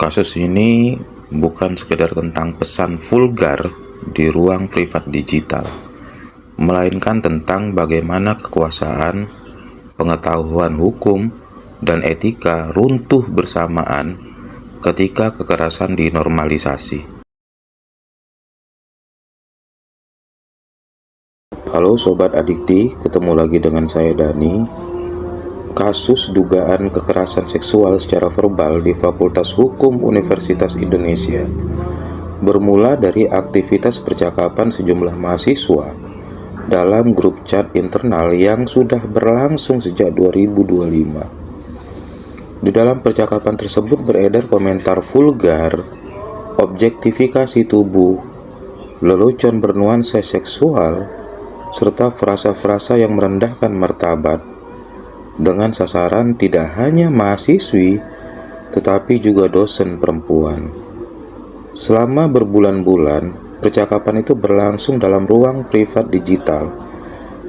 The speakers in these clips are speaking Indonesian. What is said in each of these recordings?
Kasus ini bukan sekedar tentang pesan vulgar di ruang privat digital, melainkan tentang bagaimana kekuasaan, pengetahuan hukum, dan etika runtuh bersamaan ketika kekerasan dinormalisasi. Halo Sobat Adikti, ketemu lagi dengan saya Dani. Kasus dugaan kekerasan seksual secara verbal di Fakultas Hukum Universitas Indonesia bermula dari aktivitas percakapan sejumlah mahasiswa dalam grup chat internal yang sudah berlangsung sejak 2025. Di dalam percakapan tersebut beredar komentar vulgar, objektifikasi tubuh, lelucon bernuansa seksual, serta frasa-frasa yang merendahkan martabat dengan sasaran tidak hanya mahasiswi tetapi juga dosen perempuan. Selama berbulan-bulan, percakapan itu berlangsung dalam ruang privat digital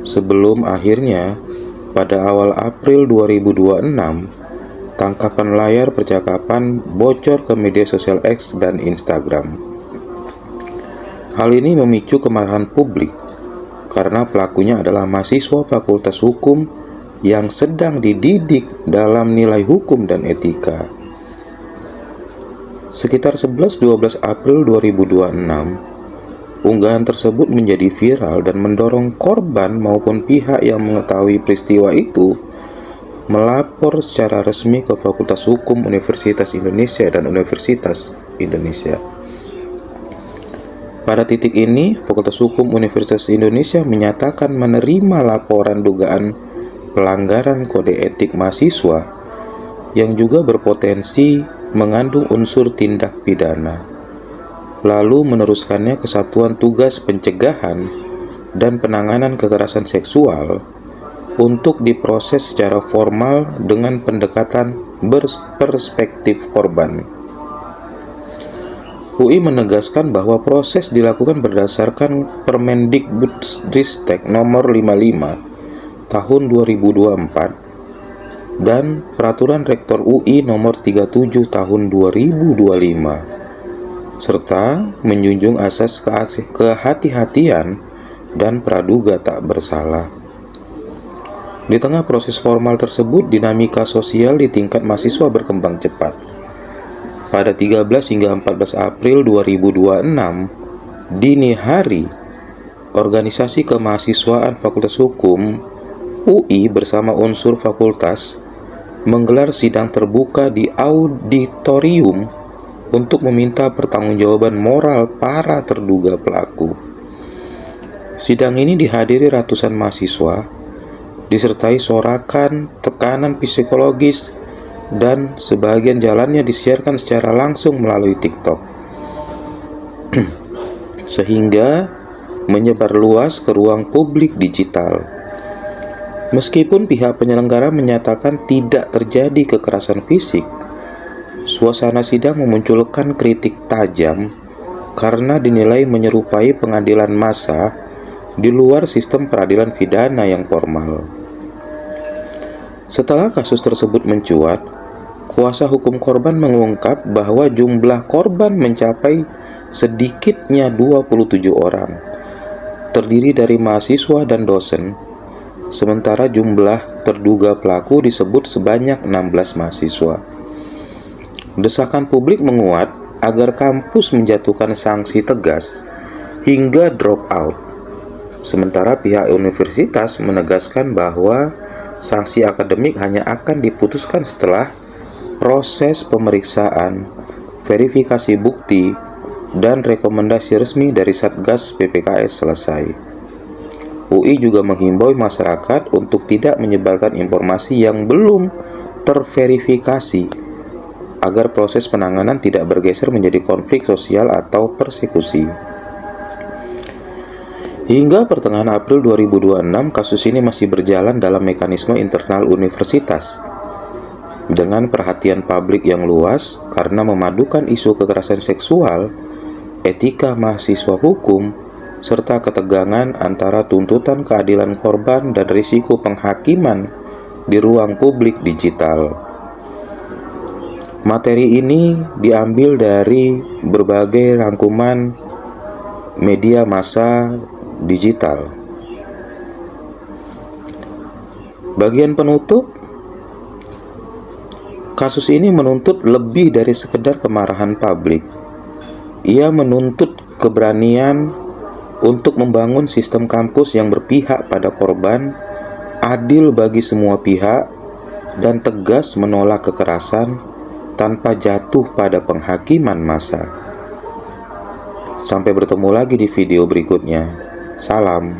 sebelum akhirnya pada awal April 2026 tangkapan layar percakapan bocor ke media sosial X dan Instagram. Hal ini memicu kemarahan publik karena pelakunya adalah mahasiswa Fakultas Hukum yang sedang dididik dalam nilai hukum dan etika. Sekitar 11-12 April 2026, unggahan tersebut menjadi viral dan mendorong korban maupun pihak yang mengetahui peristiwa itu melapor secara resmi ke Fakultas Hukum Universitas Indonesia dan Universitas Indonesia. Pada titik ini, Fakultas Hukum Universitas Indonesia menyatakan menerima laporan dugaan pelanggaran kode etik mahasiswa yang juga berpotensi mengandung unsur tindak pidana, lalu meneruskannya ke Satuan Tugas Pencegahan dan Penanganan Kekerasan Seksual untuk diproses secara formal dengan pendekatan berperspektif korban. UI menegaskan bahwa proses dilakukan berdasarkan Permendikbudristek nomor 55 tahun 2024 dan Peraturan Rektor UI nomor 37 tahun 2025 serta menjunjung asas kehati-hatian dan praduga tak bersalah. Di tengah proses formal tersebut, dinamika sosial di tingkat mahasiswa berkembang cepat. Pada 13 hingga 14 April 2026 dini hari, organisasi kemahasiswaan Fakultas Hukum UI bersama unsur fakultas menggelar sidang terbuka di auditorium untuk meminta pertanggungjawaban moral para terduga pelaku. Sidang ini dihadiri ratusan mahasiswa, disertai sorakan, tekanan psikologis, dan sebagian jalannya disiarkan secara langsung melalui TikTok, sehingga menyebar luas ke ruang publik digital. Meskipun pihak penyelenggara menyatakan tidak terjadi kekerasan fisik, suasana sidang memunculkan kritik tajam karena dinilai menyerupai pengadilan massa di luar sistem peradilan pidana yang formal. Setelah kasus tersebut mencuat, kuasa hukum korban mengungkap bahwa jumlah korban mencapai sedikitnya 27 orang, terdiri dari mahasiswa dan dosen, sementara jumlah terduga pelaku disebut sebanyak 16 mahasiswa. Desakan publik menguat agar kampus menjatuhkan sanksi tegas hingga drop out. Sementara pihak universitas menegaskan bahwa sanksi akademik hanya akan diputuskan setelah proses pemeriksaan, verifikasi bukti, dan rekomendasi resmi dari Satgas PPKS selesai. UI juga menghimbau masyarakat untuk tidak menyebarkan informasi yang belum terverifikasi agar proses penanganan tidak bergeser menjadi konflik sosial atau persekusi. Hingga pertengahan April 2026, kasus ini masih berjalan dalam mekanisme internal universitas dengan perhatian publik yang luas karena memadukan isu kekerasan seksual, etika mahasiswa hukum, serta ketegangan antara tuntutan keadilan korban dan risiko penghakiman di ruang publik digital. Materi ini diambil dari berbagai rangkuman media massa digital. Bagian penutup, kasus ini menuntut lebih dari sekedar kemarahan publik. Ia menuntut keberanian untuk membangun sistem kampus yang berpihak pada korban, adil bagi semua pihak, dan tegas menolak kekerasan tanpa jatuh pada penghakiman massa. Sampai bertemu lagi di video berikutnya. Salam.